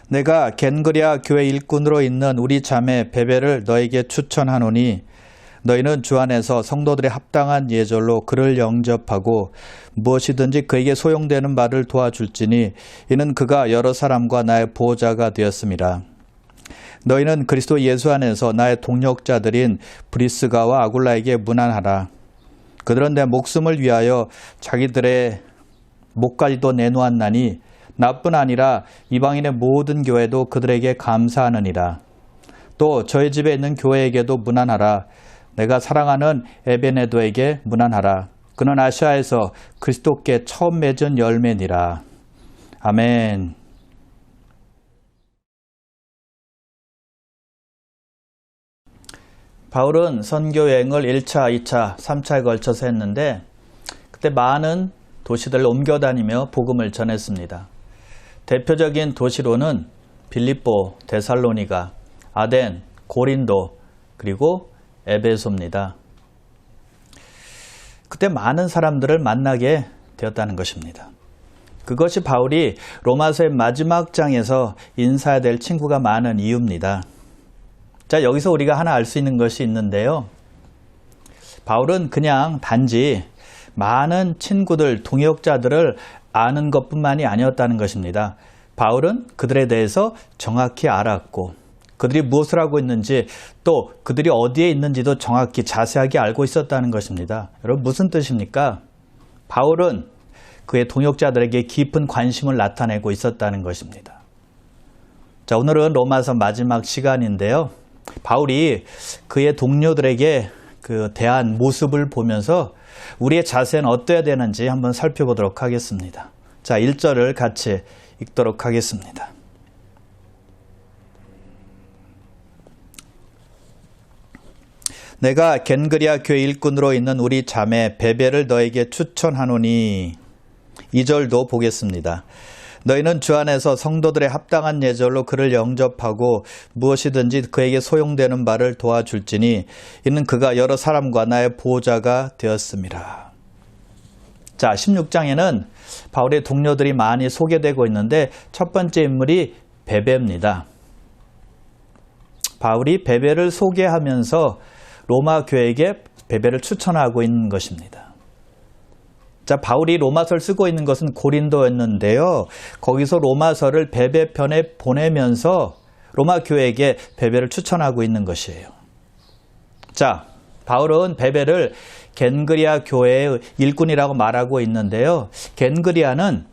내가 겐그리아 교회 일꾼으로 있는 우리 자매 베베를 너에게 추천하노니 너희는 주 안에서 성도들의 합당한 예절로 그를 영접하고 무엇이든지 그에게 소용되는 바를 도와줄지니 이는 그가 여러 사람과 나의 보호자가 되었음이라. 너희는 그리스도 예수 안에서 나의 동역자들인 브리스가와 아굴라에게 문안하라. 그들은 내 목숨을 위하여 자기들의 목까지도 내놓았나니 나뿐 아니라 이방인의 모든 교회도 그들에게 감사하느니라. 또 저희 집에 있는 교회에게도 문안하라. 내가 사랑하는 에베네도에게 문안하라. 그는 아시아에서 그리스도께 처음 맺은 열매니라. 아멘. 바울은 선교여행을 1차, 2차, 3차에 걸쳐서 했는데 그때 많은 도시들을 옮겨다니며 복음을 전했습니다. 대표적인 도시로는 빌립보, 데살로니가, 아덴, 고린도, 그리고 에베소입니다. 그때 많은 사람들을 만나게 되었다는 것입니다. 그것이 바울이 로마서의 마지막 장에서 인사해야 될 친구가 많은 이유입니다. 자, 여기서 우리가 하나 알 수 있는 것이 있는데요. 바울은 그냥 단지 많은 친구들, 동역자들을 아는 것뿐만이 아니었다는 것입니다. 바울은 그들에 대해서 정확히 알았고 그들이 무엇을 하고 있는지 또 그들이 어디에 있는지도 정확히 자세하게 알고 있었다는 것입니다. 여러분 무슨 뜻입니까? 바울은 그의 동역자들에게 깊은 관심을 나타내고 있었다는 것입니다. 자, 오늘은 로마서 마지막 시간인데요. 바울이 그의 동료들에게 대한 모습을 보면서 우리의 자세는 어떠해야 되는지 한번 살펴보도록 하겠습니다. 자, 1절을 같이 읽도록 하겠습니다. 내가 겐그리아 교회 일꾼으로 있는 우리 자매 베베를 너에게 추천하노니 2절도 보겠습니다. 너희는 주 안에서 성도들의 합당한 예절로 그를 영접하고 무엇이든지 그에게 소용되는 바를 도와줄지니 이는 그가 여러 사람과 나의 보호자가 되었음이라. 자, 16장에는 바울의 동료들이 많이 소개되고 있는데 첫 번째 인물이 베베입니다. 바울이 베베를 소개하면서 로마 교회에게 베베를 추천하고 있는 것입니다. 자, 바울이 로마서를 쓰고 있는 것은 고린도였는데요. 거기서 로마서를 베베 편에 보내면서 로마 교회에게 베베를 추천하고 있는 것이에요. 자, 바울은 베베를 겐그리아 교회의 일꾼이라고 말하고 있는데요. 겐그리아는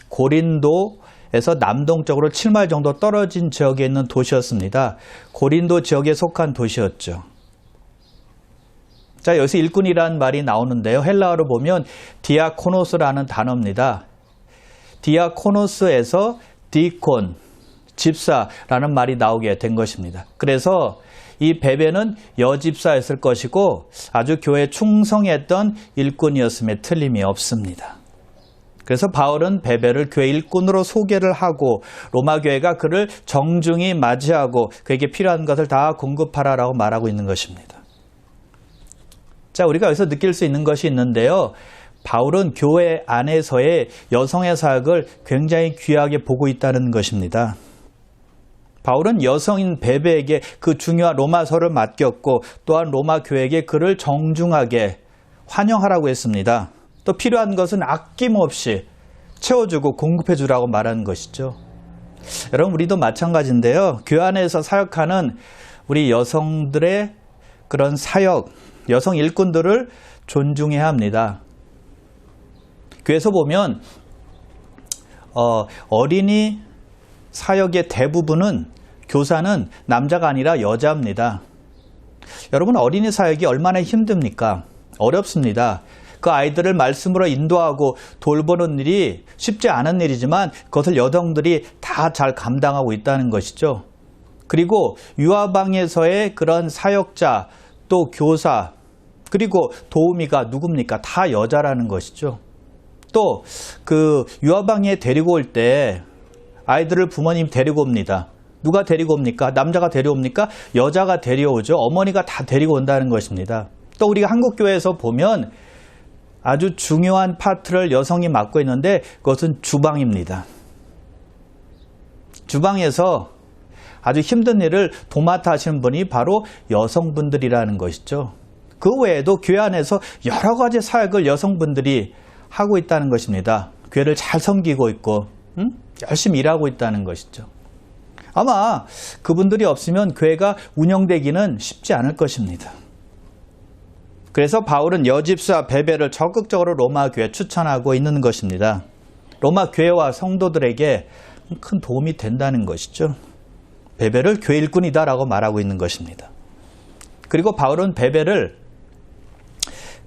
고린도에서 남동쪽으로 7마일 정도 떨어진 지역에 있는 도시였습니다. 고린도 지역에 속한 도시였죠. 자, 여기서 일꾼이라는 말이 나오는데요. 헬라어로 보면 디아코노스라는 단어입니다. 디아코노스에서 디콘, 집사라는 말이 나오게 된 것입니다. 그래서 이 베베는 여집사였을 것이고 아주 교회에 충성했던 일꾼이었음에 틀림이 없습니다. 그래서 바울은 베베를 교회 일꾼으로 소개를 하고 로마 교회가 그를 정중히 맞이하고 그에게 필요한 것을 다 공급하라라고 말하고 있는 것입니다. 자, 우리가 여기서 느낄 수 있는 것이 있는데요. 바울은 교회 안에서의 여성의 사역을 굉장히 귀하게 보고 있다는 것입니다. 바울은 여성인 베베에게 그 중요한 로마서를 맡겼고 또한 로마 교회에게 그를 정중하게 환영하라고 했습니다. 또 필요한 것은 아낌없이 채워주고 공급해주라고 말하는 것이죠. 여러분, 우리도 마찬가지인데요. 교회 안에서 사역하는 우리 여성들의 그런 사역, 여성 일꾼들을 존중해야 합니다. 교회에서 보면 어린이 사역의 대부분은 교사는 남자가 아니라 여자입니다. 여러분, 어린이 사역이 얼마나 힘듭니까? 어렵습니다. 그 아이들을 말씀으로 인도하고 돌보는 일이 쉽지 않은 일이지만 그것을 여성들이 다 잘 감당하고 있다는 것이죠. 그리고 유아방에서의 그런 사역자, 또 교사, 그리고 도우미가 누굽니까? 다 여자라는 것이죠. 또 그 유아방에 데리고 올 때 아이들을 부모님 데리고 옵니다. 누가 데리고 옵니까? 남자가 데려옵니까? 여자가 데려오죠. 어머니가 다 데리고 온다는 것입니다. 또 우리가 한국교회에서 보면 아주 중요한 파트를 여성이 맡고 있는데 그것은 주방입니다. 주방에서 아주 힘든 일을 도맡아 하시는 분이 바로 여성분들이라는 것이죠. 그 외에도 교회 안에서 여러 가지 사역을 여성분들이 하고 있다는 것입니다. 교회를 잘 섬기고 있고 열심히 일하고 있다는 것이죠. 아마 그분들이 없으면 교회가 운영되기는 쉽지 않을 것입니다. 그래서 바울은 여집사 베베를 적극적으로 로마 교회에 추천하고 있는 것입니다. 로마 교회와 성도들에게 큰 도움이 된다는 것이죠. 베베를 교회 일꾼이다라고 말하고 있는 것입니다. 그리고 바울은 베베를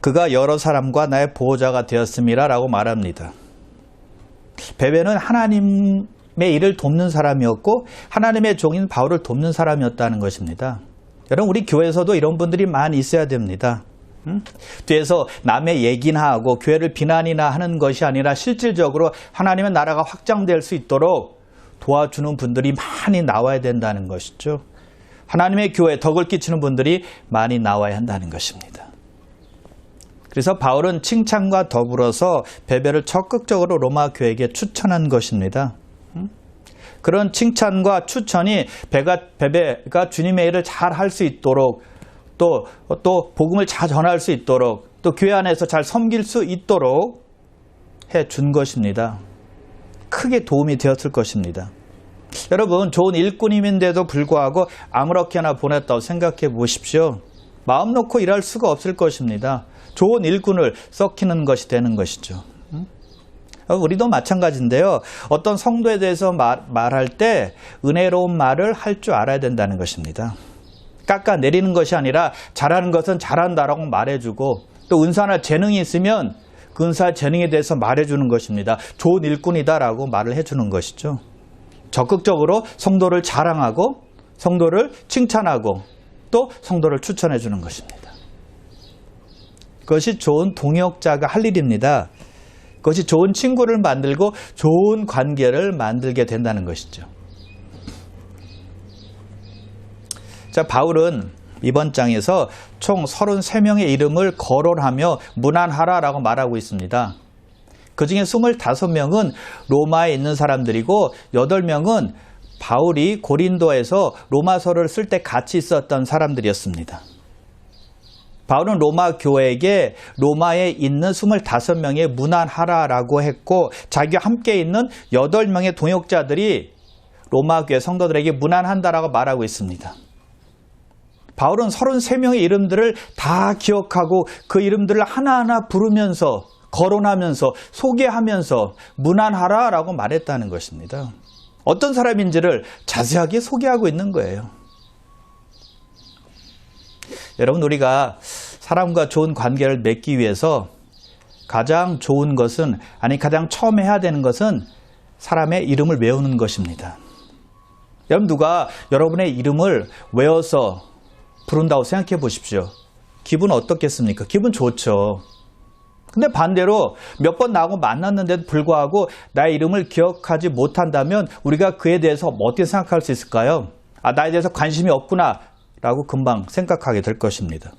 그가 여러 사람과 나의 보호자가 되었음이라라고 말합니다. 베베는 하나님의 일을 돕는 사람이었고 하나님의 종인 바울을 돕는 사람이었다는 것입니다. 여러분 우리 교회에서도 이런 분들이 많이 있어야 됩니다. 뒤에서 남의 얘기나 하고 교회를 비난이나 하는 것이 아니라 실질적으로 하나님의 나라가 확장될 수 있도록 도와주는 분들이 많이 나와야 된다는 것이죠. 하나님의 교회에 덕을 끼치는 분들이 많이 나와야 한다는 것입니다. 그래서 바울은 칭찬과 더불어서 베베를 적극적으로 로마 교회에게 추천한 것입니다. 그런 칭찬과 추천이 베베가 주님의 일을 잘 할 수 있도록 또 복음을 잘 전할 수 있도록 또 교회 안에서 잘 섬길 수 있도록 해준 것입니다. 크게 도움이 되었을 것입니다. 여러분 좋은 일꾼임인데도 불구하고 아무렇게나 보냈다고 생각해 보십시오. 마음 놓고 일할 수가 없을 것입니다. 좋은 일꾼을 썩히는 것이 되는 것이죠. 우리도 마찬가지인데요. 어떤 성도에 대해서 말할 때 은혜로운 말을 할 줄 알아야 된다는 것입니다. 깎아내리는 것이 아니라 잘하는 것은 잘한다라고 말해주고 또 은사나 재능이 있으면 그 은사 재능에 대해서 말해주는 것입니다. 좋은 일꾼이다라고 말을 해주는 것이죠. 적극적으로 성도를 자랑하고 성도를 칭찬하고 또 성도를 추천해주는 것입니다. 그것이 좋은 동역자가 할 일입니다. 그것이 좋은 친구를 만들고 좋은 관계를 만들게 된다는 것이죠. 자, 바울은 이번 장에서 총 33명의 이름을 거론하며 문안하라라고 말하고 있습니다. 그 중에 25명은 로마에 있는 사람들이고 8명은 바울이 고린도에서 로마서를 쓸 때 같이 있었던 사람들이었습니다. 바울은 로마 교회에게 로마에 있는 25명의 문안하라라고 했고 자기와 함께 있는 8명의 동역자들이 로마 교회 성도들에게 문안한다라고 말하고 있습니다. 바울은 33명의 이름들을 다 기억하고 그 이름들을 하나하나 부르면서 거론하면서 소개하면서 문안하라라고 말했다는 것입니다. 어떤 사람인지를 자세하게 소개하고 있는 거예요. 여러분 우리가 사람과 좋은 관계를 맺기 위해서 가장 좋은 것은 가장 처음 해야 되는 것은 사람의 이름을 외우는 것입니다. 여러분 누가 여러분의 이름을 외워서 부른다고 생각해 보십시오. 기분 어떻겠습니까? 기분 좋죠. 근데 반대로 몇 번 나하고 만났는데도 불구하고 나의 이름을 기억하지 못한다면 우리가 그에 대해서 어떻게 생각할 수 있을까요? 나에 대해서 관심이 없구나 라고 금방 생각하게 될 것입니다.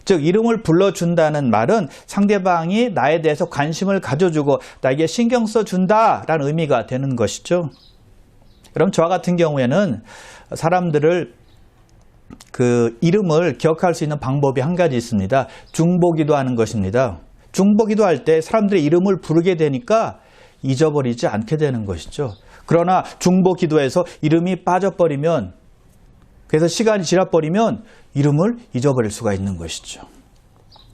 즉 이름을 불러준다는 말은 상대방이 나에 대해서 관심을 가져주고 나에게 신경 써준다라는 의미가 되는 것이죠. 그럼 저와 같은 경우에는 사람들을 그 이름을 기억할 수 있는 방법이 한 가지 있습니다. 중보기도 하는 것입니다. 중보기도 할 때 사람들의 이름을 부르게 되니까 잊어버리지 않게 되는 것이죠. 그러나 중보기도에서 이름이 빠져버리면 그래서 시간이 지나버리면 이름을 잊어버릴 수가 있는 것이죠.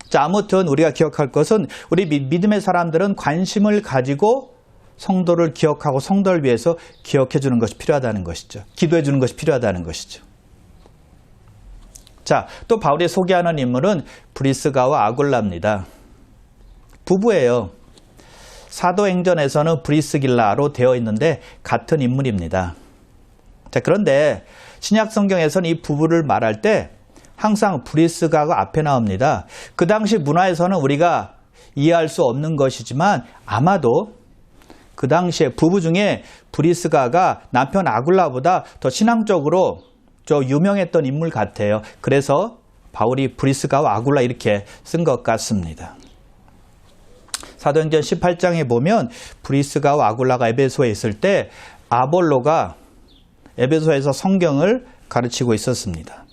자, 아무튼 우리가 기억할 것은 우리 믿음의 사람들은 관심을 가지고 성도를 기억하고 성도를 위해서 기억해 주는 것이 필요하다는 것이죠. 기도해 주는 것이 필요하다는 것이죠. 자, 또 바울이 소개하는 인물은 브리스가와 아굴라입니다. 부부예요. 사도행전에서는 브리스길라로 되어 있는데 같은 인물입니다. 자, 그런데 신약 성경에서는 이 부부를 말할 때 항상 브리스가가 앞에 나옵니다. 그 당시 문화에서는 우리가 이해할 수 없는 것이지만 아마도 그 당시에 부부 중에 브리스가가 남편 아굴라보다 더 신앙적으로 유명했던 인물 같아요. 그래서 바울이 브리스가와 아굴라 이렇게 쓴 것 같습니다. 사도행전 18장에 보면 브리스가와 아굴라가 에베소에 있을 때 아볼로가 에베소에서 성경을 가르치고 있었습니다.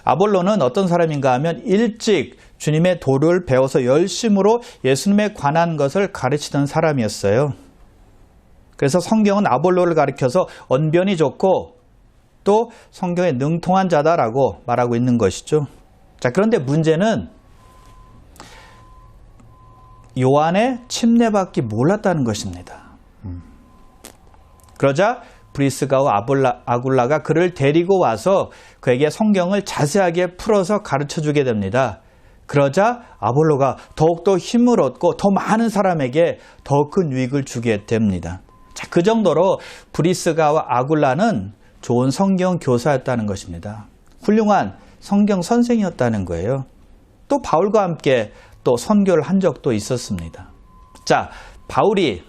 아볼로는 어떤 사람인가 하면 일찍 주님의 도를 배워서 열심으로 예수님에 관한 것을 가르치던 사람이었어요. 그래서 성경은 아볼로를 가리켜서 언변이 좋고 또 성경에 능통한 자다라고 말하고 있는 것이죠. 자, 그런데 문제는 요한의 침례받기 몰랐다는 것입니다. 그러자 브리스가와 아굴라가 그를 데리고 와서 그에게 성경을 자세하게 풀어서 가르쳐주게 됩니다. 그러자 아볼로가 더욱더 힘을 얻고 더 많은 사람에게 더 큰 유익을 주게 됩니다. 자, 그 정도로 브리스가와 아굴라는 좋은 성경 교사였다는 것입니다. 훌륭한 성경 선생이었다는 거예요. 또 바울과 함께 또 선교를 한 적도 있었습니다. 자, 바울이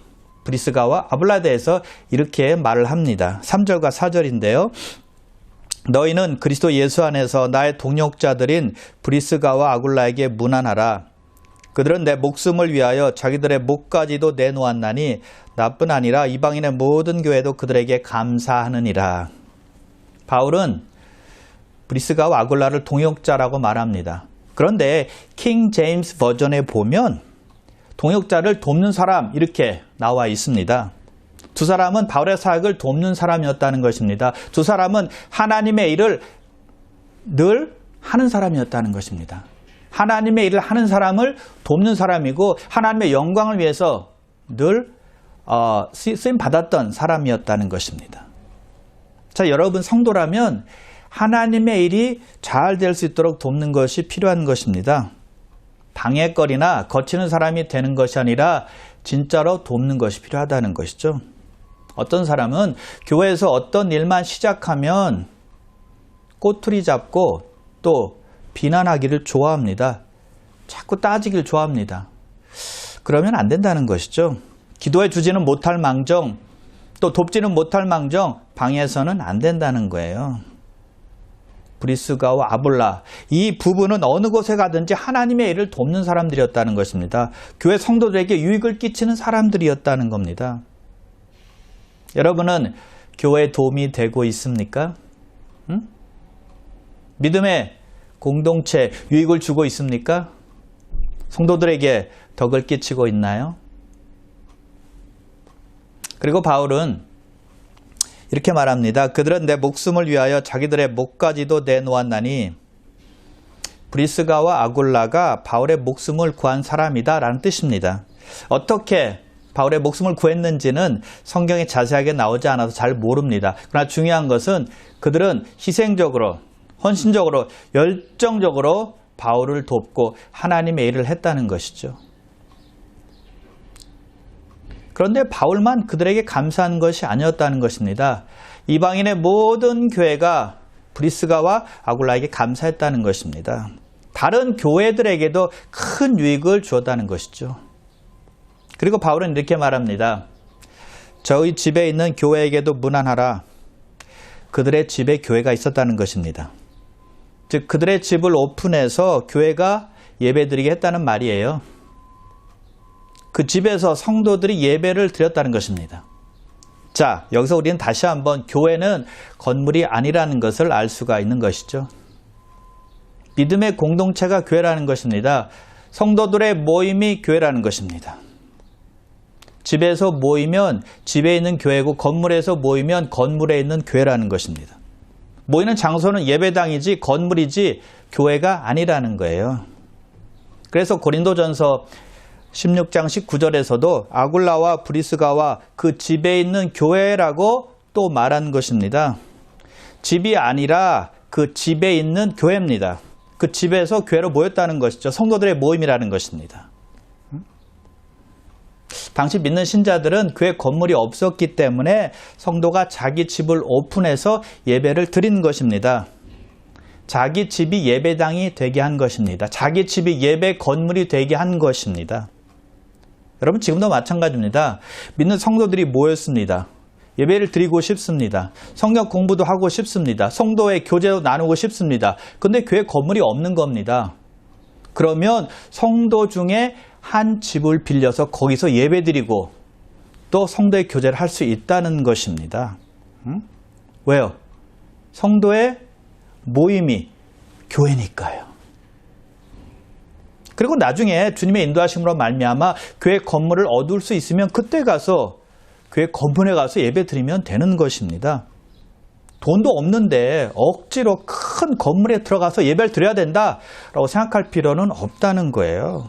브리스가와 아굴라에 대해서 이렇게 말을 합니다. 3절과 4절인데요. 너희는 그리스도 예수 안에서 나의 동역자들인 브리스가와 아굴라에게 문안하라. 그들은 내 목숨을 위하여 자기들의 목까지도 내놓았나니 나뿐 아니라 이방인의 모든 교회도 그들에게 감사하느니라. 바울은 브리스가와 아굴라를 동역자라고 말합니다. 그런데 킹 제임스 버전에 보면 동역자를 돕는 사람 이렇게 나와 있습니다. 두 사람은 바울의 사역을 돕는 사람이었다는 것입니다. 두 사람은 하나님의 일을 늘 하는 사람이었다는 것입니다. 하나님의 일을 하는 사람을 돕는 사람이고 하나님의 영광을 위해서 늘 쓰임 받았던 사람이었다는 것입니다. 자, 여러분 성도라면 하나님의 일이 잘 될 수 있도록 돕는 것이 필요한 것입니다. 방해거리나 거치는 사람이 되는 것이 아니라 진짜로 돕는 것이 필요하다는 것이죠. 어떤 사람은 교회에서 어떤 일만 시작하면 꼬투리 잡고 또 비난하기를 좋아합니다. 자꾸 따지기를 좋아합니다. 그러면 안 된다는 것이죠. 기도해 주지는 못할 망정, 또 돕지는 못할 망정, 방해해서는 안 된다는 거예요. 브리스가와 아볼라, 이 부부는 어느 곳에 가든지 하나님의 일을 돕는 사람들이었다는 것입니다. 교회 성도들에게 유익을 끼치는 사람들이었다는 겁니다. 여러분은 교회에 도움이 되고 있습니까? 믿음의 공동체 유익을 주고 있습니까? 성도들에게 덕을 끼치고 있나요? 그리고 바울은 이렇게 말합니다. 그들은 내 목숨을 위하여 자기들의 목까지도 내놓았나니 브리스가와 아굴라가 바울의 목숨을 구한 사람이다 라는 뜻입니다. 어떻게 바울의 목숨을 구했는지는 성경에 자세하게 나오지 않아서 잘 모릅니다. 그러나 중요한 것은 그들은 희생적으로, 헌신적으로, 열정적으로 바울을 돕고 하나님의 일을 했다는 것이죠. 그런데 바울만 그들에게 감사한 것이 아니었다는 것입니다. 이방인의 모든 교회가 브리스가와 아굴라에게 감사했다는 것입니다. 다른 교회들에게도 큰 유익을 주었다는 것이죠. 그리고 바울은 이렇게 말합니다. 저희 집에 있는 교회에게도 문안하라. 그들의 집에 교회가 있었다는 것입니다. 즉 그들의 집을 오픈해서 교회가 예배드리게 했다는 말이에요. 그 집에서 성도들이 예배를 드렸다는 것입니다. 자, 여기서 우리는 다시 한번 교회는 건물이 아니라는 것을 알 수가 있는 것이죠. 믿음의 공동체가 교회라는 것입니다. 성도들의 모임이 교회라는 것입니다. 집에서 모이면 집에 있는 교회고 건물에서 모이면 건물에 있는 교회라는 것입니다. 모이는 장소는 예배당이지 건물이지 교회가 아니라는 거예요. 그래서 고린도전서 16장 19절에서도 아굴라와 브리스가와 그 집에 있는 교회라고 또 말한 것입니다. 집이 아니라 그 집에 있는 교회입니다. 그 집에서 교회로 모였다는 것이죠. 성도들의 모임이라는 것입니다. 당시 믿는 신자들은 교회 건물이 없었기 때문에 성도가 자기 집을 오픈해서 예배를 드린 것입니다. 자기 집이 예배당이 되게 한 것입니다. 자기 집이 예배 건물이 되게 한 것입니다. 여러분 지금도 마찬가지입니다. 믿는 성도들이 모였습니다. 예배를 드리고 싶습니다. 성경 공부도 하고 싶습니다. 성도의 교제도 나누고 싶습니다. 그런데 교회 건물이 없는 겁니다. 그러면 성도 중에 한 집을 빌려서 거기서 예배 드리고 또 성도의 교제를 할 수 있다는 것입니다. 왜요? 성도의 모임이 교회니까요. 그리고 나중에 주님의 인도하심으로 말미암아 교회 건물을 얻을 수 있으면 그때 가서 교회 건물에 가서 예배 드리면 되는 것입니다. 돈도 없는데 억지로 큰 건물에 들어가서 예배를 드려야 된다라고 생각할 필요는 없다는 거예요.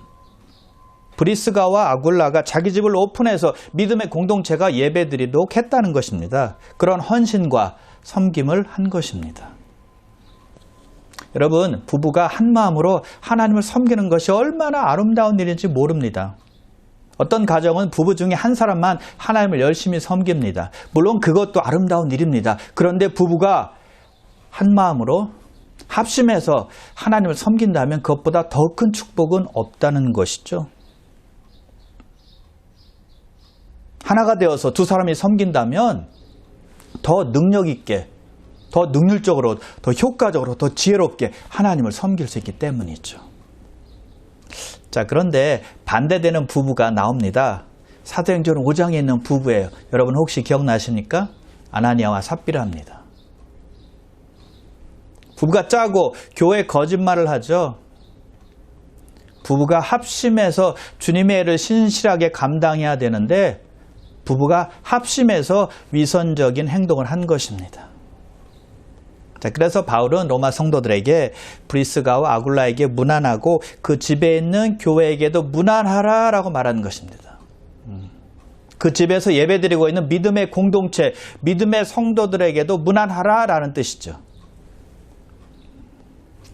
브리스가와 아굴라가 자기 집을 오픈해서 믿음의 공동체가 예배 드리도록 했다는 것입니다. 그런 헌신과 섬김을 한 것입니다. 여러분, 부부가 한 마음으로 하나님을 섬기는 것이 얼마나 아름다운 일인지 모릅니다. 어떤 가정은 부부 중에 한 사람만 하나님을 열심히 섬깁니다. 물론 그것도 아름다운 일입니다. 그런데 부부가 한 마음으로 합심해서 하나님을 섬긴다면 그것보다 더 큰 축복은 없다는 것이죠. 하나가 되어서 두 사람이 섬긴다면 더 능력 있게, 더 능률적으로, 더 효과적으로, 더 지혜롭게 하나님을 섬길 수 있기 때문이죠. 자, 그런데 반대되는 부부가 나옵니다. 사도행전 5장에 있는 부부예요. 여러분 혹시 기억나십니까? 아나니아와 삽비라입니다. 부부가 짜고 교회에 거짓말을 하죠. 부부가 합심해서 주님의 일을 신실하게 감당해야 되는데 부부가 합심해서 위선적인 행동을 한 것입니다. 자, 그래서 바울은 로마 성도들에게 브리스가와 아굴라에게 문안하고 그 집에 있는 교회에게도 문안하라라고 말하는 것입니다. 그 집에서 예배드리고 있는 믿음의 공동체, 믿음의 성도들에게도 문안하라라는 뜻이죠.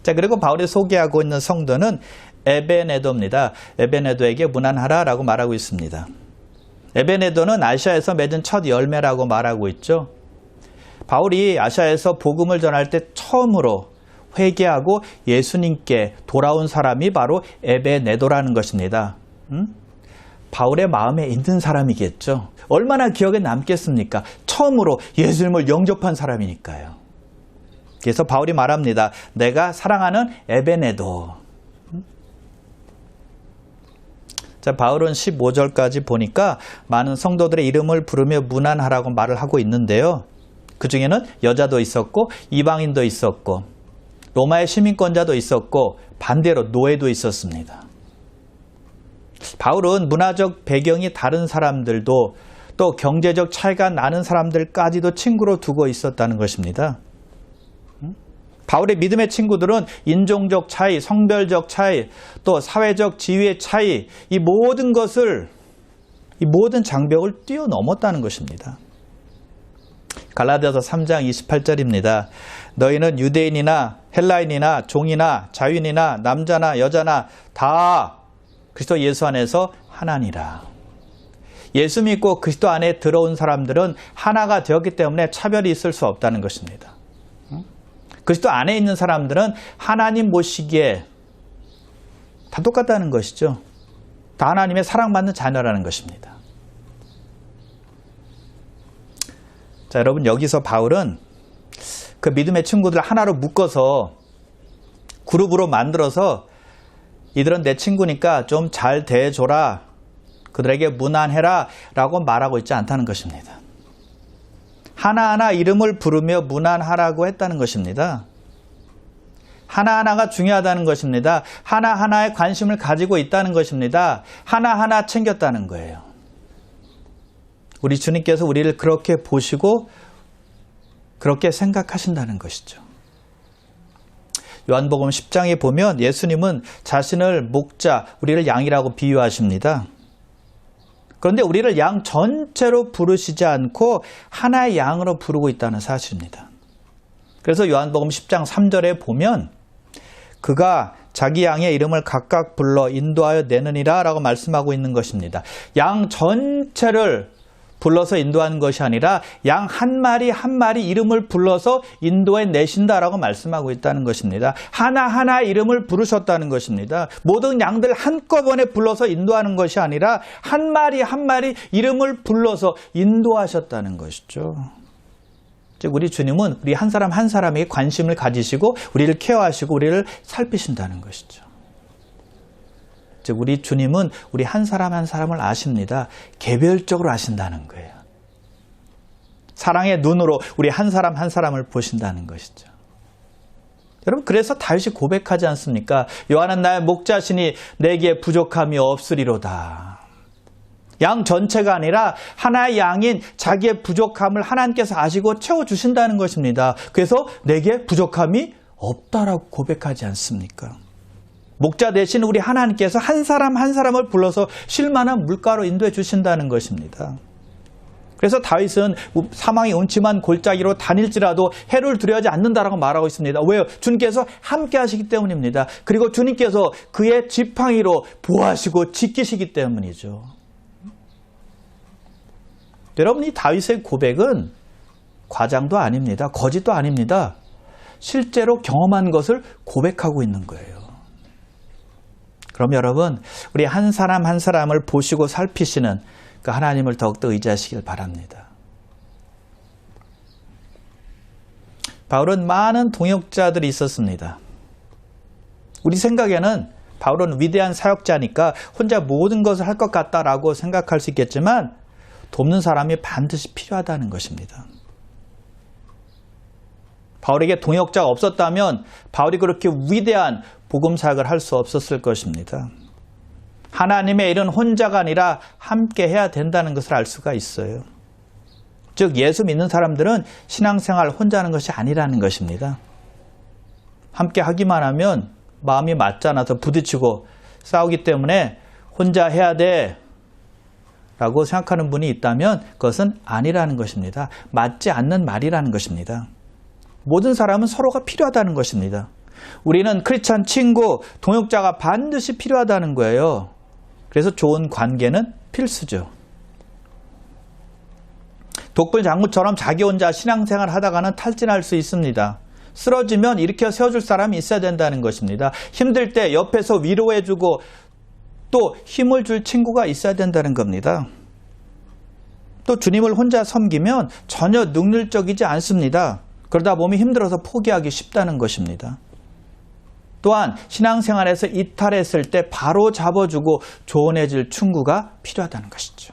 자, 그리고 바울이 소개하고 있는 성도는 에베네도입니다. 에베네도에게 문안하라라고 말하고 있습니다. 에베네도는 아시아에서 맺은 첫 열매라고 말하고 있죠. 바울이 아시아에서 복음을 전할 때 처음으로 회개하고 예수님께 돌아온 사람이 바로 에베네도라는 것입니다. 바울의 마음에 있는 사람이겠죠. 얼마나 기억에 남겠습니까? 처음으로 예수님을 영접한 사람이니까요. 그래서 바울이 말합니다. 내가 사랑하는 에베네도. 자, 바울은 15절까지 보니까 많은 성도들의 이름을 부르며 문안하라고 말을 하고 있는데요. 그 중에는 여자도 있었고 이방인도 있었고 로마의 시민권자도 있었고 반대로 노예도 있었습니다. 바울은 문화적 배경이 다른 사람들도 또 경제적 차이가 나는 사람들까지도 친구로 두고 있었다는 것입니다. 바울의 믿음의 친구들은 인종적 차이, 성별적 차이, 또 사회적 지위의 차이, 이 모든 것을, 이 모든 장벽을 뛰어넘었다는 것입니다. 갈라디아서 3장 28절입니다. 너희는 유대인이나 헬라인이나 종이나 자유인이나 남자나 여자나 다 그리스도 예수 안에서 하나니라. 예수 믿고 그리스도 안에 들어온 사람들은 하나가 되었기 때문에 차별이 있을 수 없다는 것입니다. 그리스도 안에 있는 사람들은 하나님 보시기에 다 똑같다는 것이죠. 다 하나님의 사랑받는 자녀라는 것입니다. 자, 여러분 여기서 바울은 그 믿음의 친구들을 하나로 묶어서 그룹으로 만들어서 이들은 내 친구니까 좀 잘 대해줘라. 그들에게 문안해라 라고 말하고 있지 않다는 것입니다. 하나하나 이름을 부르며 문안하라고 했다는 것입니다. 하나하나가 중요하다는 것입니다. 하나하나에 관심을 가지고 있다는 것입니다. 하나하나 챙겼다는 거예요. 우리 주님께서 우리를 그렇게 보시고 그렇게 생각하신다는 것이죠. 요한복음 10장에 보면 예수님은 자신을 목자, 우리를 양이라고 비유하십니다. 그런데 우리를 양 전체로 부르시지 않고 하나의 양으로 부르고 있다는 사실입니다. 그래서 요한복음 10장 3절에 보면 그가 자기 양의 이름을 각각 불러 인도하여 내느니라 라고 말씀하고 있는 것입니다. 양 전체를 불러서 인도하는 것이 아니라 양 한 마리 한 마리 이름을 불러서 인도해 내신다라고 말씀하고 있다는 것입니다. 하나하나 이름을 부르셨다는 것입니다. 모든 양들 한꺼번에 불러서 인도하는 것이 아니라 한 마리 한 마리 이름을 불러서 인도하셨다는 것이죠. 즉 우리 주님은 우리 한 사람 한 사람에게 관심을 가지시고 우리를 케어하시고 우리를 살피신다는 것이죠. 즉 우리 주님은 우리 한 사람 한 사람을 아십니다. 개별적으로 아신다는 거예요. 사랑의 눈으로 우리 한 사람 한 사람을 보신다는 것이죠. 여러분, 그래서 다윗이 고백하지 않습니까? 여호와는 나의 목자시니 내게 부족함이 없으리로다. 양 전체가 아니라 하나의 양인 자기의 부족함을 하나님께서 아시고 채워주신다는 것입니다. 그래서 내게 부족함이 없다라고 고백하지 않습니까? 목자 대신 우리 하나님께서 한 사람 한 사람을 불러서 쉴만한 물가로 인도해 주신다는 것입니다. 그래서 다윗은 사망의 음침한 골짜기로 다닐지라도 해를 두려워하지 않는다라고 말하고 있습니다. 왜요? 주님께서 함께 하시기 때문입니다. 그리고 주님께서 그의 지팡이로 보호하시고 지키시기 때문이죠. 여러분, 이 다윗의 고백은 과장도 아닙니다. 거짓도 아닙니다. 실제로 경험한 것을 고백하고 있는 거예요. 그럼 여러분, 우리 한 사람 한 사람을 보시고 살피시는 그 하나님을 더욱더 의지하시길 바랍니다. 바울은 많은 동역자들이 있었습니다. 우리 생각에는 바울은 위대한 사역자니까 혼자 모든 것을 할 것 같다라고 생각할 수 있겠지만 돕는 사람이 반드시 필요하다는 것입니다. 바울에게 동역자가 없었다면 바울이 그렇게 위대한 복음 사역을 할 수 없었을 것입니다. 하나님의 일은 혼자가 아니라 함께 해야 된다는 것을 알 수가 있어요. 즉, 예수 믿는 사람들은 신앙생활 혼자 하는 것이 아니라는 것입니다. 함께 하기만 하면 마음이 맞지 않아서 부딪히고 싸우기 때문에 혼자 해야 돼 라고 생각하는 분이 있다면 그것은 아니라는 것입니다. 맞지 않는 말이라는 것입니다. 모든 사람은 서로가 필요하다는 것입니다. 우리는 크리스찬 친구, 동역자가 반드시 필요하다는 거예요. 그래서 좋은 관계는 필수죠. 독불 장구처럼 자기 혼자 신앙생활 하다가는 탈진할 수 있습니다. 쓰러지면 일으켜 세워줄 사람이 있어야 된다는 것입니다. 힘들 때 옆에서 위로해주고 또 힘을 줄 친구가 있어야 된다는 겁니다. 또 주님을 혼자 섬기면 전혀 능률적이지 않습니다. 그러다 보면 힘들어서 포기하기 쉽다는 것입니다. 또한 신앙생활에서 이탈했을 때 바로 잡아주고 조언해줄 친구가 필요하다는 것이죠.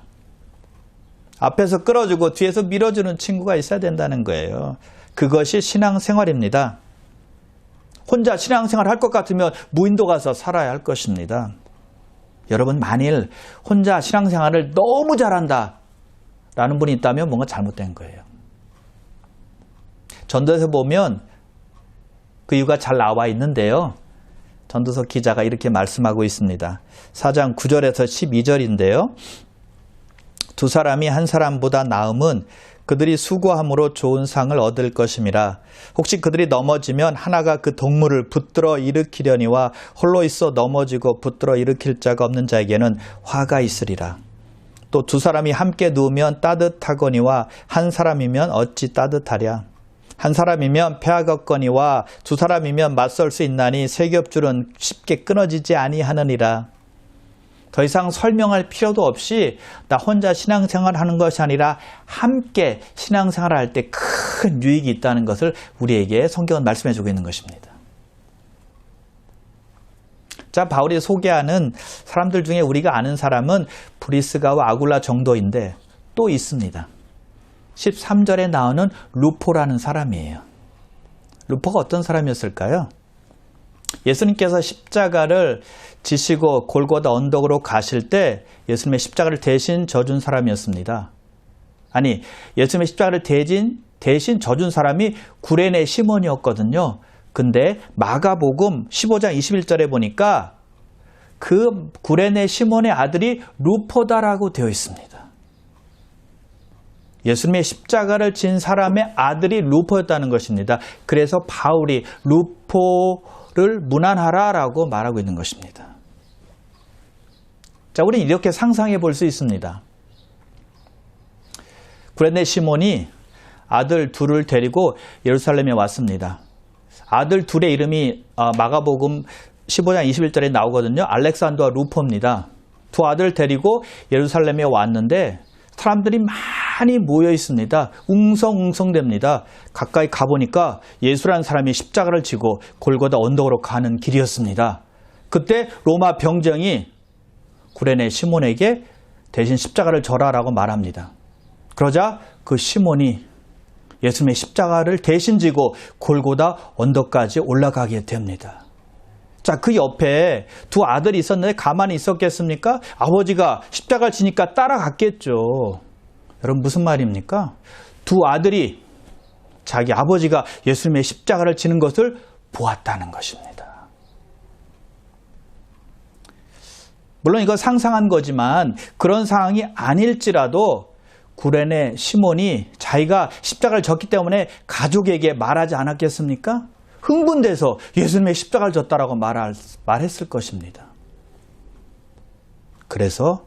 앞에서 끌어주고 뒤에서 밀어주는 친구가 있어야 된다는 거예요. 그것이 신앙생활입니다. 혼자 신앙생활 할 것 같으면 무인도 가서 살아야 할 것입니다. 여러분, 만일 혼자 신앙생활을 너무 잘한다 라는 분이 있다면 뭔가 잘못된 거예요. 전도에서 보면 그 이유가 잘 나와 있는데요. 전도서 기자가 이렇게 말씀하고 있습니다. 4장 9절에서 12절인데요. 두 사람이 한 사람보다 나음은 그들이 수고함으로 좋은 상을 얻을 것임이라. 혹시 그들이 넘어지면 하나가 그 동물을 붙들어 일으키려니와 홀로 있어 넘어지고 붙들어 일으킬 자가 없는 자에게는 화가 있으리라. 또 두 사람이 함께 누우면 따뜻하거니와 한 사람이면 어찌 따뜻하랴. 한 사람이면 패하겠거니와 두 사람이면 맞설 수 있나니 세 겹줄은 쉽게 끊어지지 아니하느니라. 더 이상 설명할 필요도 없이 나 혼자 신앙생활하는 것이 아니라 함께 신앙생활할 때 큰 유익이 있다는 것을 우리에게 성경은 말씀해주고 있는 것입니다. 자, 바울이 소개하는 사람들 중에 우리가 아는 사람은 브리스가와 아굴라 정도인데 또 있습니다. 13절에 나오는 루포라는 사람이에요. 루포가 어떤 사람이었을까요? 예수님께서 십자가를 지시고 골고다 언덕으로 가실 때 예수님의 십자가를 대신 져준 사람이었습니다. 아니, 예수님의 십자가를 대신 져준 사람이 구레네 시몬이었거든요. 근데 마가복음 15장 21절에 보니까 그 구레네 시몬의 아들이 루포다라고 되어 있습니다. 예수님의 십자가를 진 사람의 아들이 루포였다는 것입니다. 그래서 바울이 루포를 문안하라라고 말하고 있는 것입니다. 자, 우리는 이렇게 상상해 볼 수 있습니다. 구레네 시몬이 아들 둘을 데리고 예루살렘에 왔습니다. 아들 둘의 이름이 마가복음 15장 21절에 나오거든요. 알렉산더와 루포입니다. 두 아들 데리고 예루살렘에 왔는데 사람들이 많이 모여 있습니다. 웅성웅성됩니다. 가까이 가보니까 예수라는 사람이 십자가를 지고 골고다 언덕으로 가는 길이었습니다. 그때 로마 병정이 구레네 시몬에게 대신 십자가를 져라라고 말합니다. 그러자 그 시몬이 예수님의 십자가를 대신 지고 골고다 언덕까지 올라가게 됩니다. 자, 그 옆에 두 아들이 있었는데 가만히 있었겠습니까? 아버지가 십자가를 지니까 따라갔겠죠. 여러분 무슨 말입니까? 두 아들이 자기 아버지가 예수님의 십자가를 지는 것을 보았다는 것입니다. 물론 이거 상상한 거지만 그런 상황이 아닐지라도 구레네 시몬이 자기가 십자가를 졌기 때문에 가족에게 말하지 않았겠습니까? 흥분돼서 예수님의 십자가를 졌다라고 말했을 것입니다. 그래서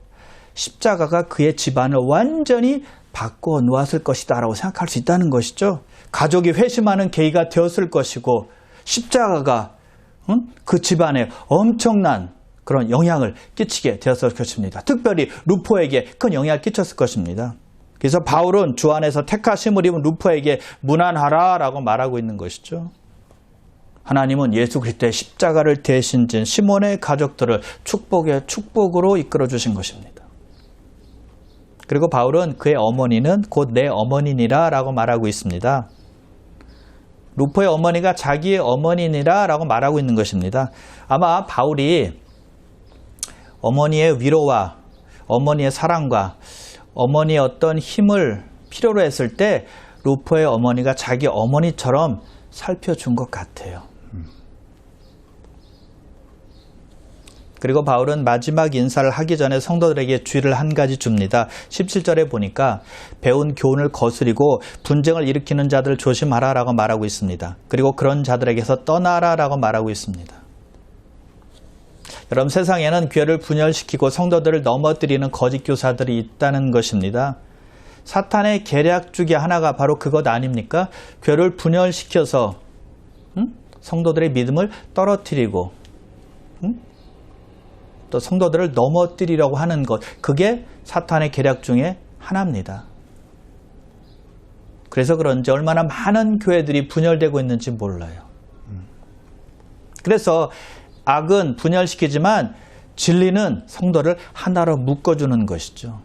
십자가가 그의 집안을 완전히 바꿔 놓았을 것이다 라고 생각할 수 있다는 것이죠. 가족이 회심하는 계기가 되었을 것이고 십자가가 그 집안에 엄청난 그런 영향을 끼치게 되었을 것입니다. 특별히 루포에게 큰 영향을 끼쳤을 것입니다. 그래서 바울은 주 안에서 택하심을 입은 루포에게 무난하라 라고 말하고 있는 것이죠. 하나님은 예수 그리스도의 십자가를 대신 진 시몬의 가족들을 축복의 축복으로 이끌어 주신 것입니다. 그리고 바울은 그의 어머니는 곧 내 어머니니라 라고 말하고 있습니다. 루포의 어머니가 자기의 어머니니라 라고 말하고 있는 것입니다. 아마 바울이 어머니의 위로와 어머니의 사랑과 어머니의 어떤 힘을 필요로 했을 때 루포의 어머니가 자기 어머니처럼 살펴준 것 같아요. 그리고 바울은 마지막 인사를 하기 전에 성도들에게 주의를 한 가지 줍니다. 17절에 보니까 배운 교훈을 거스리고 분쟁을 일으키는 자들 조심하라 라고 말하고 있습니다. 그리고 그런 자들에게서 떠나라 라고 말하고 있습니다. 여러분 세상에는 교회를 분열시키고 성도들을 넘어뜨리는 거짓 교사들이 있다는 것입니다. 사탄의 계략 중에 하나가 바로 그것 아닙니까? 교회를 분열시켜서 성도들의 믿음을 떨어뜨리고 또 성도들을 넘어뜨리려고 하는 것, 그게 사탄의 계략 중에 하나입니다. 그래서 그런지 얼마나 많은 교회들이 분열되고 있는지 몰라요. 그래서 악은 분열시키지만 진리는 성도를 하나로 묶어주는 것이죠.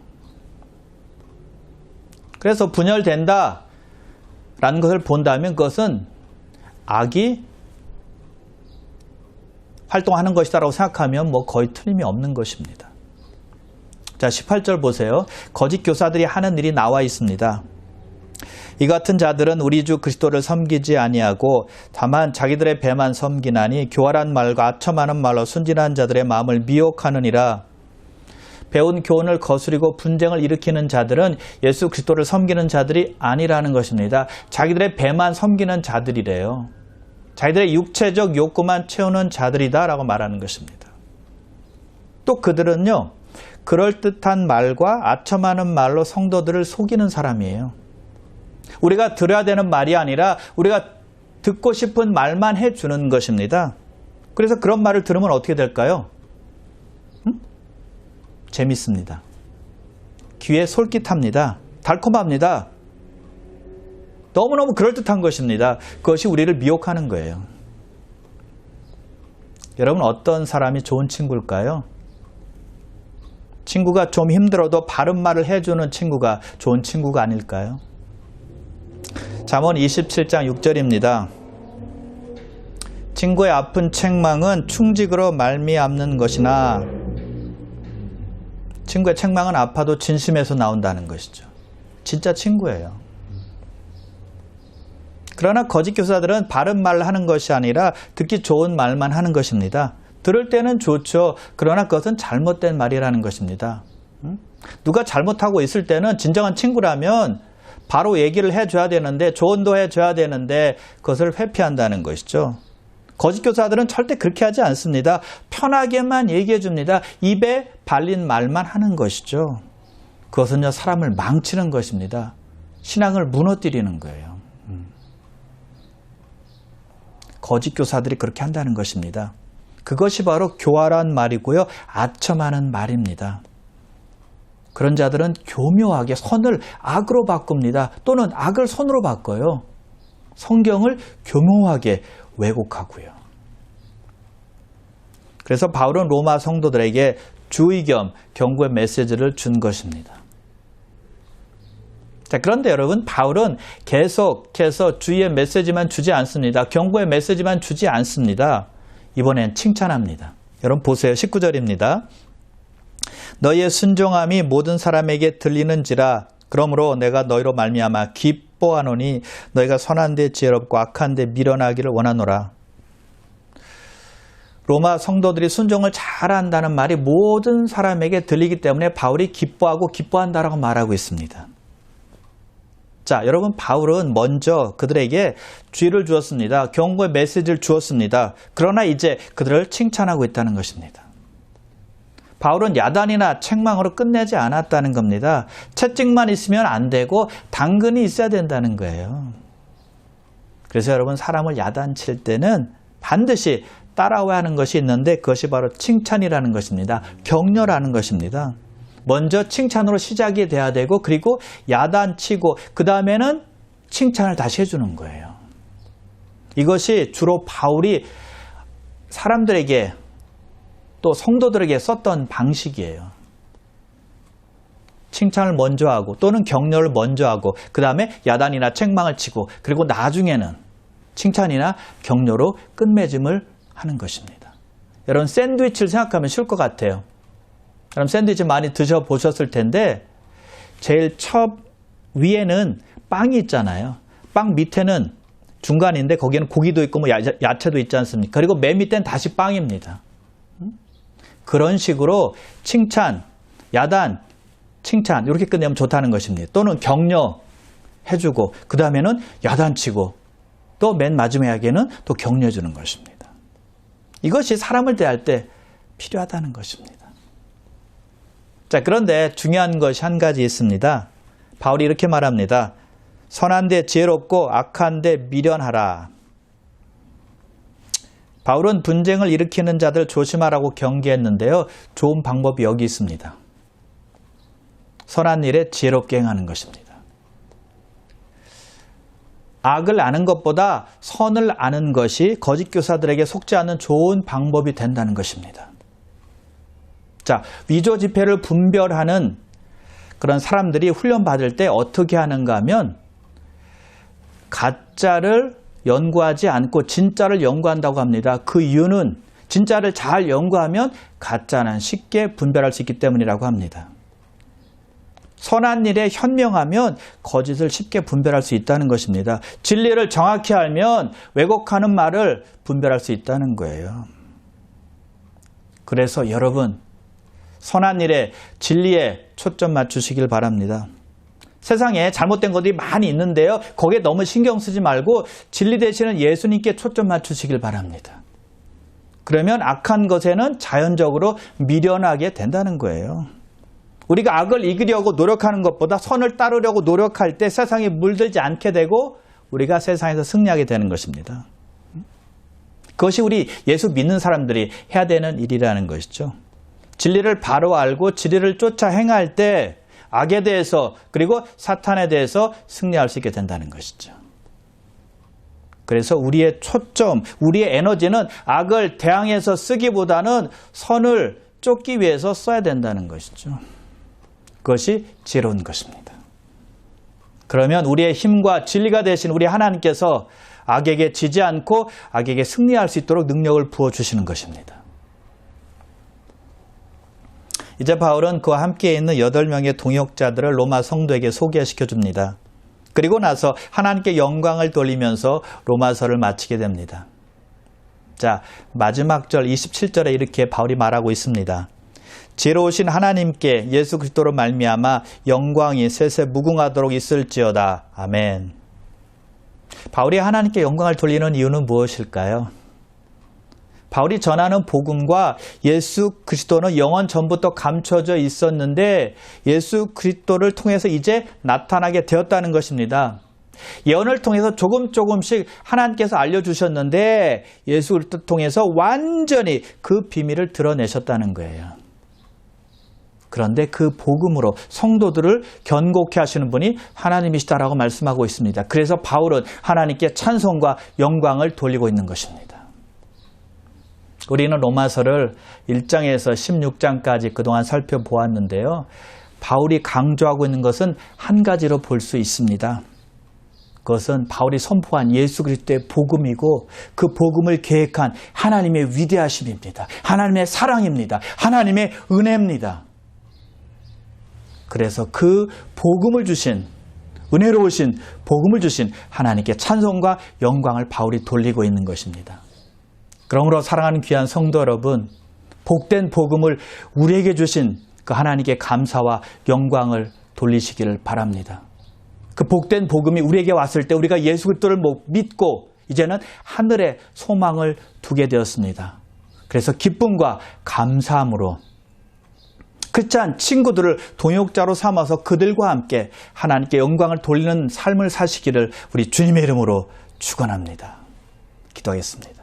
그래서 분열된다라는 것을 본다면 그것은 악이 활동하는 것이다라고 생각하면 거의 틀림이 없는 것입니다. 자, 18절 보세요. 거짓 교사들이 하는 일이 나와 있습니다. 이 같은 자들은 우리 주 그리스도를 섬기지 아니하고 다만 자기들의 배만 섬기나니 교활한 말과 아첨하는 말로 순진한 자들의 마음을 미혹하느니라. 배운 교훈을 거스리고 분쟁을 일으키는 자들은 예수 그리스도를 섬기는 자들이 아니라는 것입니다. 자기들의 배만 섬기는 자들이래요. 자기들의 육체적 욕구만 채우는 자들이다 라고 말하는 것입니다. 또 그들은요, 그럴듯한 말과 아첨하는 말로 성도들을 속이는 사람이에요. 우리가 들어야 되는 말이 아니라 우리가 듣고 싶은 말만 해주는 것입니다. 그래서 그런 말을 들으면 어떻게 될까요? 재밌습니다. 귀에 솔깃합니다. 달콤합니다. 너무너무 그럴듯한 것입니다. 그것이 우리를 미혹하는 거예요. 여러분 어떤 사람이 좋은 친구일까요? 친구가 좀 힘들어도 바른 말을 해주는 친구가 좋은 친구가 아닐까요? 잠언 27장 6절입니다. 친구의 아픈 책망은 충직으로 말미암는 것이나 친구의 책망은 아파도 진심에서 나온다는 것이죠. 진짜 친구예요. 그러나 거짓 교사들은 바른 말을 하는 것이 아니라 듣기 좋은 말만 하는 것입니다. 들을 때는 좋죠. 그러나 그것은 잘못된 말이라는 것입니다. 누가 잘못하고 있을 때는 진정한 친구라면 바로 얘기를 해줘야 되는데 조언도 해줘야 되는데 그것을 회피한다는 것이죠. 거짓 교사들은 절대 그렇게 하지 않습니다. 편하게만 얘기해 줍니다. 입에 발린 말만 하는 것이죠. 그것은요 사람을 망치는 것입니다. 신앙을 무너뜨리는 거예요. 거짓 교사들이 그렇게 한다는 것입니다. 그것이 바로 교활한 말이고요. 아첨하는 말입니다. 그런 자들은 교묘하게 선을 악으로 바꿉니다. 또는 악을 선으로 바꿔요. 성경을 교묘하게 왜곡하고요. 그래서 바울은 로마 성도들에게 주의 겸 경고의 메시지를 준 것입니다. 자, 그런데 여러분, 바울은 계속해서 주의의 메시지만 주지 않습니다. 경고의 메시지만 주지 않습니다. 이번엔 칭찬합니다. 여러분 보세요. 19절입니다. 너희의 순종함이 모든 사람에게 들리는지라. 그러므로 내가 너희로 말미암아 기뻐하노니 너희가 선한 데 지혜롭고 악한 데 미련하기를 원하노라. 로마 성도들이 순종을 잘한다는 말이 모든 사람에게 들리기 때문에 바울이 기뻐하고 기뻐한다라고 말하고 있습니다. 자, 여러분, 바울은 먼저 그들에게 주의를 주었습니다. 경고의 메시지를 주었습니다. 그러나 이제 그들을 칭찬하고 있다는 것입니다. 바울은 야단이나 책망으로 끝내지 않았다는 겁니다. 채찍만 있으면 안 되고 당근이 있어야 된다는 거예요. 그래서 여러분, 사람을 야단칠 때는 반드시 따라와야 하는 것이 있는데 그것이 바로 칭찬이라는 것입니다. 격려라는 것입니다. 먼저 칭찬으로 시작이 돼야 되고 그리고 야단치고 그 다음에는 칭찬을 다시 해주는 거예요. 이것이 주로 바울이 사람들에게 또 성도들에게 썼던 방식이에요. 칭찬을 먼저 하고 또는 격려를 먼저 하고 그 다음에 야단이나 책망을 치고 그리고 나중에는 칭찬이나 격려로 끝맺음을 하는 것입니다. 여러분, 샌드위치를 생각하면 쉬울 것 같아요. 여러분, 샌드위치 많이 드셔보셨을 텐데 제일 첫 위에는 빵이 있잖아요. 빵 밑에는 중간인데 거기에는 고기도 있고 뭐 야채도 있지 않습니까? 그리고 맨 밑에는 다시 빵입니다. 그런 식으로 칭찬, 야단, 칭찬 이렇게 끝내면 좋다는 것입니다. 또는 격려해주고 그 다음에는 야단치고 또 맨 마지막에는 또 격려해주는 것입니다. 이것이 사람을 대할 때 필요하다는 것입니다. 자, 그런데 중요한 것이 한 가지 있습니다. 바울이 이렇게 말합니다. 선한 데 지혜롭고 악한 데 미련하라. 바울은 분쟁을 일으키는 자들 조심하라고 경계했는데요. 좋은 방법이 여기 있습니다. 선한 일에 지혜롭게 행하는 것입니다. 악을 아는 것보다 선을 아는 것이 거짓 교사들에게 속지 않는 좋은 방법이 된다는 것입니다. 자, 위조 지폐를 분별하는 그런 사람들이 훈련받을 때 어떻게 하는가 하면 가짜를 연구하지 않고 진짜를 연구한다고 합니다. 그 이유는 진짜를 잘 연구하면 가짜는 쉽게 분별할 수 있기 때문이라고 합니다. 선한 일에 현명하면 거짓을 쉽게 분별할 수 있다는 것입니다. 진리를 정확히 알면 왜곡하는 말을 분별할 수 있다는 거예요. 그래서 여러분, 선한 일에 진리에 초점 맞추시길 바랍니다. 세상에 잘못된 것들이 많이 있는데요. 거기에 너무 신경 쓰지 말고 진리 되시는 예수님께 초점 맞추시길 바랍니다. 그러면 악한 것에는 자연적으로 미련하게 된다는 거예요. 우리가 악을 이기려고 노력하는 것보다 선을 따르려고 노력할 때 세상에 물들지 않게 되고 우리가 세상에서 승리하게 되는 것입니다. 그것이 우리 예수 믿는 사람들이 해야 되는 일이라는 것이죠. 진리를 바로 알고 진리를 쫓아 행할 때 악에 대해서 그리고 사탄에 대해서 승리할 수 있게 된다는 것이죠. 그래서 우리의 초점, 우리의 에너지는 악을 대항해서 쓰기보다는 선을 쫓기 위해서 써야 된다는 것이죠. 그것이 지혜로운 것입니다. 그러면 우리의 힘과 진리가 되신 우리 하나님께서 악에게 지지 않고 악에게 승리할 수 있도록 능력을 부어주시는 것입니다. 이제 바울은 그와 함께 있는 8명의 동역자들을 로마 성도에게 소개시켜줍니다. 그리고 나서 하나님께 영광을 돌리면서 로마서를 마치게 됩니다. 자, 마지막 절 27절에 이렇게 바울이 말하고 있습니다. 지혜로우신 하나님께 예수 그리스도로 말미암아 영광이 세세 무궁하도록 있을지어다. 아멘. 바울이 하나님께 영광을 돌리는 이유는 무엇일까요? 바울이 전하는 복음과 예수 그리스도는 영원 전부터 감춰져 있었는데 예수 그리스도를 통해서 이제 나타나게 되었다는 것입니다. 예언을 통해서 조금씩 하나님께서 알려주셨는데 예수 그리스도를 통해서 완전히 그 비밀을 드러내셨다는 거예요. 그런데 그 복음으로 성도들을 견고케 하시는 분이 하나님이시다라고 말씀하고 있습니다. 그래서 바울은 하나님께 찬송과 영광을 돌리고 있는 것입니다. 우리는 로마서를 1장에서 16장까지 그동안 살펴보았는데요. 바울이 강조하고 있는 것은 한 가지로 볼 수 있습니다. 그것은 바울이 선포한 예수 그리스도의 복음이고 그 복음을 계획한 하나님의 위대하심입니다. 하나님의 사랑입니다. 하나님의 은혜입니다. 그래서 그 복음을 주신, 은혜로우신 복음을 주신 하나님께 찬송과 영광을 바울이 돌리고 있는 것입니다. 그러므로 사랑하는 귀한 성도 여러분, 복된 복음을 우리에게 주신 그 하나님께 감사와 영광을 돌리시기를 바랍니다. 그 복된 복음이 우리에게 왔을 때 우리가 예수 그리스도를 믿고 이제는 하늘에 소망을 두게 되었습니다. 그래서 기쁨과 감사함으로 크리스찬 친구들을 동역자로 삼아서 그들과 함께 하나님께 영광을 돌리는 삶을 사시기를 우리 주님의 이름으로 축원합니다. 기도하겠습니다.